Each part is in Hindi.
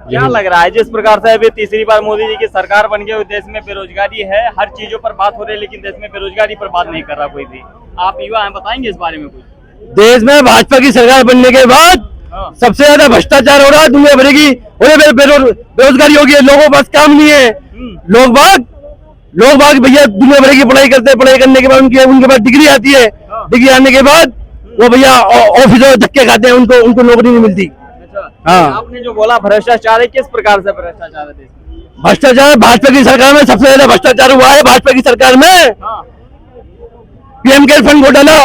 क्या लग रहा है जिस प्रकार से अभी तीसरी बार मोदी जी की सरकार बन गई, देश में बेरोजगारी है, हर चीजों पर बात हो रही है, लेकिन देश में बेरोजगारी पर बात नहीं कर रहा कोई भी। आप युवा हैं, बताएंगे इस बारे में कुछ? देश में भाजपा की सरकार बनने के बाद सबसे ज्यादा भ्रष्टाचार हो रहा है दुनिया भर की। बेरोजगारी होगी, लोगों के पास काम नहीं है। लोग बाग भैया दुनिया भर की पढ़ाई करते हैं, पढ़ाई करने के बाद उनके पास डिग्री आती है। डिग्री आने के बाद वो भैया ऑफिसों में धक्के खाते हैं, उनको नौकरी नहीं मिलती। हाँ, आपने जो बोला भ्रष्टाचार है, किस प्रकार से भ्रष्टाचार है देश में? भ्रष्टाचार भाजपा की सरकार में सबसे ज्यादा भ्रष्टाचार हुआ है। भाजपा की सरकार में पीएम केयर फंड घोटाला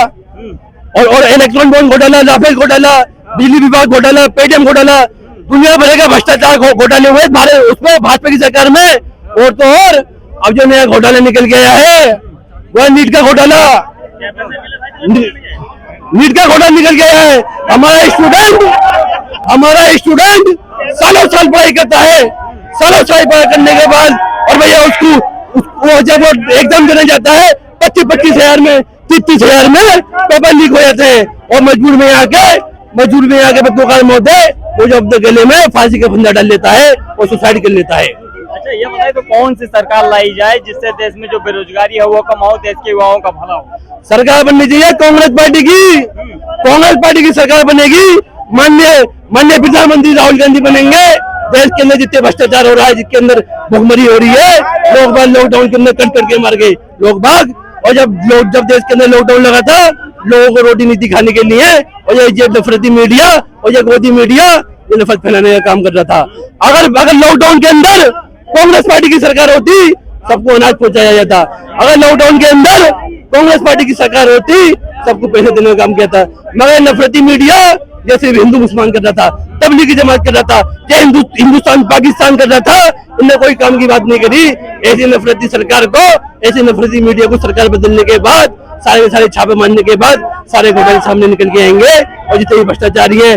और इलेक्ट्रॉन बॉन्ड घोटाला, राफेल घोटाला, बिजली विभाग घोटाला, पेटीएम घोटाला, दुनिया भर का भ्रष्टाचार घोटाले हुए उसमें भाजपा की सरकार में। और तो और अब जो नया घोटाला निकल गया है वह नीट का घोटाला। नीट का घोटाला निकल गया है। हमारा स्टूडेंट सालों साल पढ़ाई करता है, सालों साल पढ़ाई करने के बाद और भैया उसको जब वो एग्जाम देने जाता है 25-25 हजार में, 30-30 हजार में पेपर लीक हो जाते हैं और मजबूर में आके पत्रकार महोदय वो जो अपने गले में फांसी का फंदा डाल लेता है और सुसाइड कर लेता है। अच्छा, ये बताइए तो कौन सी सरकार लाई जाए जिससे देश में जो बेरोजगारी है वो कम हो, देश के युवाओं का भला हो? सरकार बननी चाहिए कांग्रेस पार्टी की। कांग्रेस पार्टी की सरकार बनेगी, माननीय प्रधानमंत्री राहुल गांधी बनेंगे। देश के अंदर जितने भ्रष्टाचार हो रहा है, जिसके अंदर भुखमरी हो रही है, लोग बाग लॉकडाउन के अंदर कट करके मार गए लोग बाग। और जब देश के अंदर लॉकडाउन लगा था लोगों को रोटी नीति खाने के लिए, और ये नफरती मीडिया और ये गोदी मीडिया ये नफरत फैलाने का काम कर रहा था। अगर लॉकडाउन के अंदर कांग्रेस पार्टी की सरकार होती सबको अनाज पहुंचाया जाता। अगर लॉकडाउन के अंदर कांग्रेस पार्टी की सरकार होती सबको पैसे देने का काम किया था। मगर नफरती मीडिया जैसे हिंदू मुसलमान कर रहा था, तबलीगी जमात कर रहा था, हिंदुस्तान पाकिस्तान कर रहा था, उनने कोई काम की बात नहीं करी। ऐसी नफरती सरकार को, ऐसी नफरती मीडिया को सरकार बदलने के बाद, सारे छापे मारने के बाद सारे घोटाले सामने निकल के आएंगे। और जितने भी भ्रष्टाचारी है,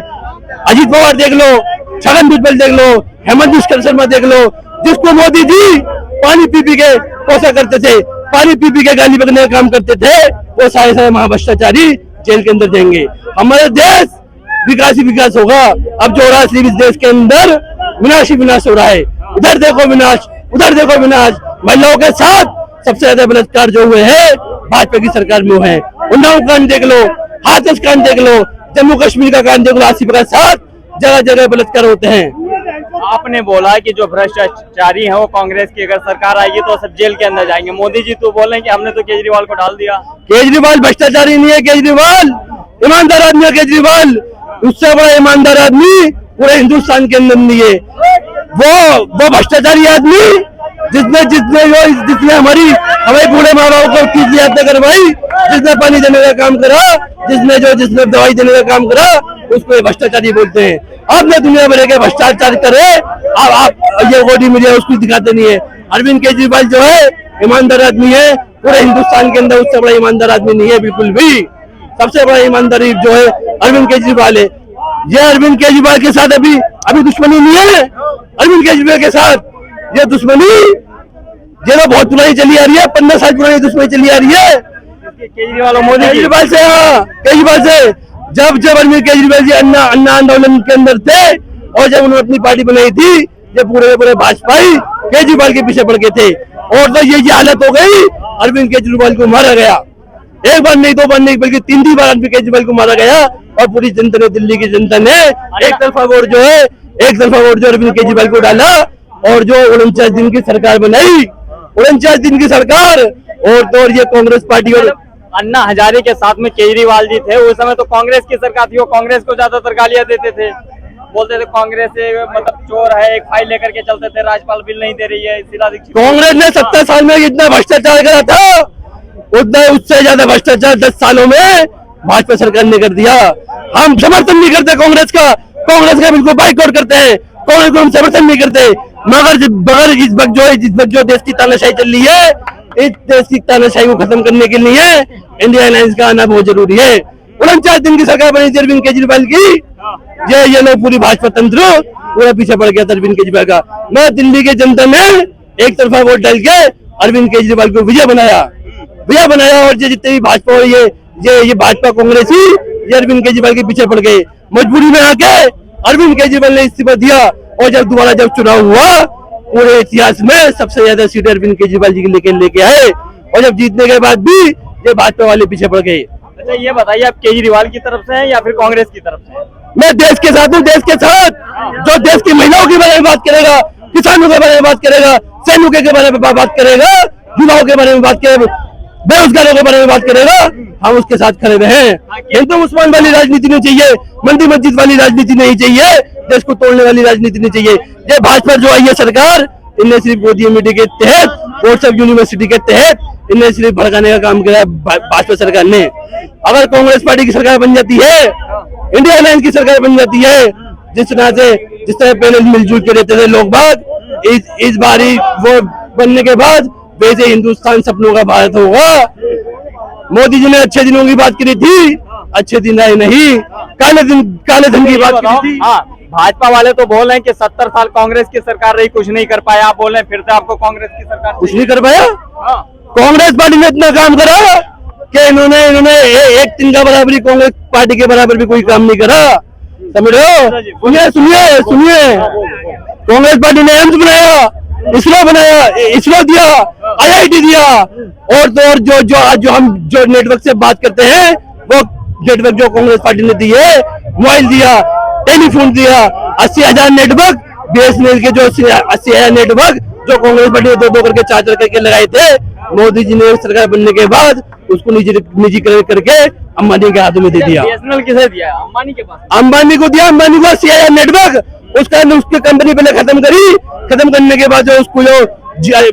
अजीत पवार देख लो, छगन भुजबल देख लो, हेमंत बिस्वा शर्मा देख लो, जिसको मोदी जी पानी पी के पोसा करते थे, पानी पी के गाली बकने का काम करते थे, वो सारे महाभ्रष्टाचारी जेल के अंदर जाएंगे। हमारे देश विकास ही विकास होगा। अब जो हो रहा है सिर्फ इस देश के अंदर विनाश ही विनाश हो रहा है। उधर देखो विनाश, उधर देखो विनाश। महिलाओं के साथ सबसे ज्यादा बलात्कार जो हुए हैं भाजपा की सरकार में है। उन्नाव कांड देख लो, हाथरस कांड देख लो, जम्मू कश्मीर का कांड देख लो, आसिफ के साथ जगह जगह बलात्कार होते हैं। आपने बोला कि जो भ्रष्टाचारी है वो कांग्रेस की अगर सरकार आएगी तो सब जेल के अंदर जाएंगे। मोदी जी तो बोले कि हमने तो केजरीवाल को डाल दिया। केजरीवाल भ्रष्टाचारी नहीं है, केजरीवाल ईमानदार आदमी है। केजरीवाल उससे बड़ा ईमानदार आदमी पूरे हिंदुस्तान के अंदर नहीं है। वो भ्रष्टाचारी आदमी जिसने हमारे बूढ़े माँ बाप को किस यात्रा करवाई, जिसने पानी देने का काम करा, जिसने दवाई देने का काम करा, उसको भ्रष्टाचारी बोलते हैं। आपने दुनिया भर के भ्रष्टाचार करे, आप ये गोदी मीडिया उसको दिखाते नहीं है। अरविंद केजरीवाल जो है ईमानदार आदमी है, पूरे हिंदुस्तान के अंदर उससे बड़ा ईमानदार आदमी नहीं है बिल्कुल भी। सबसे बड़ा ईमानदारी जो है अरविंद केजरीवाल है। ये अरविंद केजरीवाल के साथ अभी दुश्मनी नहीं है। अरविंद केजरीवाल के साथ ये दुश्मनी ये तो बहुत पुरानी चली आ रही है, 15 साल पुरानी दुश्मनी चली आ रही है केजरीवाल और मोदी केजरीवाल से। केजरीवाल से जब अरविंद केजरीवाल जी अन्ना आंदोलन के अंदर थे और जब उन्होंने अपनी पार्टी बनाई थी, ये पूरे भाजपाई केजरीवाल के पीछे पड़ गए थे। और तो ये हालत हो गई, अरविंद केजरीवाल को मारा गया। एक बार नहीं, दो बार नहीं, बल्कि 3 बार अरविंद केजरीवाल को मारा गया। और पूरी जनता ने, दिल्ली की जनता ने एक तरफा वोट जो अरविंद केजरीवाल को डाला। और जो 49 दिन की सरकार बनाई, 49 दिन की सरकार, और तो ये कांग्रेस पार्टी और अन्ना हजारे के साथ में केजरीवाल जी थे, उस समय तो कांग्रेस की सरकार थी, वो कांग्रेस को ज्यादातर गालियां देते थे, बोलते थे कांग्रेस मतलब चोर है, एक फाइल लेकर के चलते थे, राज्यपाल बिल नहीं दे रही है। कांग्रेस ने 70 साल में इतना भ्रष्टाचार करा था, उतना उससे ज्यादा भ्रष्टाचार 10 सालों में भाजपा सरकार ने कर दिया। हम समर्थन नहीं करते कांग्रेस का बिल्कुल बाइकआउट करते हैं, कांग्रेस को हम समर्थन नहीं करते। मगर इस वक्त जो देश की तानाशाही चल रही है, इस देश की तानाशाही को खत्म करने के लिए इंडिया अलायंस का आना बहुत जरूरी है। 49 दिन की सरकार बनी थी अरविंद केजरीवाल की, ये लोग पूरी भाजपा तंत्र पूरा पीछे पड़ गया था अरविंद केजरीवाल का। मैं दिल्ली की जनता ने एक तरफा वोट डाल के अरविंद केजरीवाल को विजय बनाया। और जितने भी भाजपा और ये भाजपा कांग्रेस ही ये अरविंद केजरीवाल के पीछे पड़ गए। मजबूरी में आके अरविंद केजरीवाल ने इस्तीफा दिया। और जब दोबारा जब चुनाव हुआ, पूरे इतिहास में सबसे ज्यादा सीटें अरविंद केजरीवाल जी लेके आए, और जब जीतने के बाद भी ये भाजपा वाले पीछे पड़ गए। अच्छा ये बताइए, आप केजरीवाल की तरफ से हैं या फिर कांग्रेस की तरफ से हैं? मैं देश के साथ हूँ, देश के साथ। जो देश की महिलाओं के बारे में बात करेगा, किसानों के बारे में बात करेगा, सैनिकों के बारे में बात करेगा, युवाओं के बारे में बात करेगा, बेरोजगारों के बारे में बात करेगा, हम उसके साथ खड़े हुए हैं। हिंदू मुसलमान वाली राजनीति नहीं चाहिए, मंदिर मस्जिद वाली राजनीति नहीं चाहिए, देश को तोड़ने वाली राजनीति नहीं चाहिए। ये भाजपा जो आई है सरकार, इनने सिर्फ मोदी मीडिया के तहत, व्हाट्सएप यूनिवर्सिटी के तहत इन्हें सिर्फ भड़काने का काम किया है भाजपा सरकार ने। अगर कांग्रेस पार्टी की सरकार बन जाती है, इंडिया अलायंस की सरकार बन जाती है, जिस तरह पहले मिलजुल के रहते थे लोग बाग, इस बारी वो बनने के बाद वैसे हिंदुस्तान सपनों का भारत होगा। मोदी जी ने अच्छे दिनों की बात करी थी, अच्छे दिन आए नहीं, काले धन की बात करी थी। भाजपा वाले तो बोल रहे हैं कि 70 साल कांग्रेस की सरकार रही, कुछ नहीं कर पाया। आप बोल रहे हैं फिर से आपको कांग्रेस की सरकार कुछ नहीं कर पाया। कांग्रेस पार्टी ने इतना काम करा कि इन्होंने एक दिन का बराबरी कांग्रेस पार्टी के बराबर भी कोई काम नहीं करा, समझ रहे हो? सुनिए, कांग्रेस पार्टी ने एम्स बनाया, इसरो दिया, IIT दिया, और तो और जो नेटवर्क से बात करते हैं, वो नेटवर्क जो कांग्रेस पार्टी ने दिए, मोबाइल दिया, टेलीफोन दिया, 80,000 नेटवर्क, BSNL के जो 80,000 नेटवर्क जो कांग्रेस पार्टी ने 2-2 करके 4-4 करके लगाए थे, मोदी जी ने सरकार बनने के बाद उसको निजीकरण करके अंबानी के हाथों में दे दिया। BSNL किसे दिया? अंबानी के पास। अंबानी को दिया, अंबानी को 80,000 नेटवर्क, उसकी कंपनी पहले खत्म करने के बाद जो उसको जो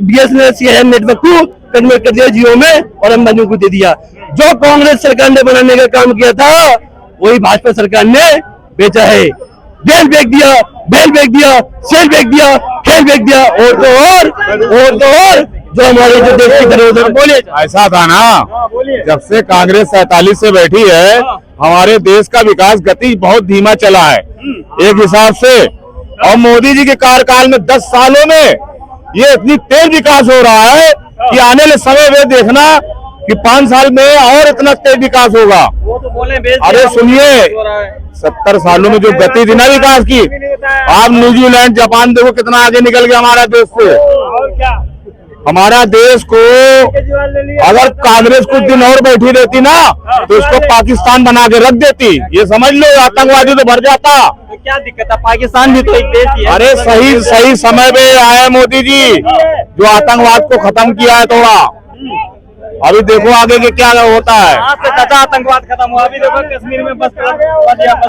BSNL 80,000 नेटवर्क को कन्वर्ट कर दिया जियो में, और अंबानी को दे दिया। जो कांग्रेस सरकार ने बनाने का काम किया था, वही भाजपा सरकार ने बेचा है। जेल बेच दिया, बेल बेच दिया, सेल बेच दिया, खेल बेच दिया, और तो और जो हमारे जो देश की धरोहर। बोलिए। ऐसा था ना, जब से कांग्रेस 47 से बैठी है, हमारे देश का विकास गति बहुत धीमा चला है एक हिसाब से, और मोदी जी के कार्यकाल में 10 सालों में ये इतनी तेज विकास हो रहा है कि आने वाले समय में देखना कि 5 साल में और इतना तेज विकास होगा। वो तो बोले अरे सुनिए, 70 सालों में जो गति थी ना विकास की, आप न्यूजीलैंड जापान देखो कितना आगे निकल गया हमारा देश से। हमारा देश को अगर कांग्रेस कुछ दिन और बैठी रहती ना, तो इसको पाकिस्तान बना के रख देती। ये समझ लो, आतंकवादी तो भर जाता। तो क्या दिक्कत है? पाकिस्तान भी तो एक देश ही है। अरे सही समय पे आए मोदी जी, जो आतंकवाद को खत्म किया है थोड़ा। अभी देखो आगे के क्या होता है। आतंकवाद खत्म हुआ, अभी देखो कश्मीर में बस।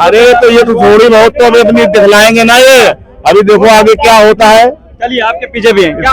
अरे तो ये तो थोड़ी बहुत तो अभी अपनी दिखलाएंगे ना, ये अभी देखो आगे क्या होता है। चलिए आपके पीछे भी है क्या?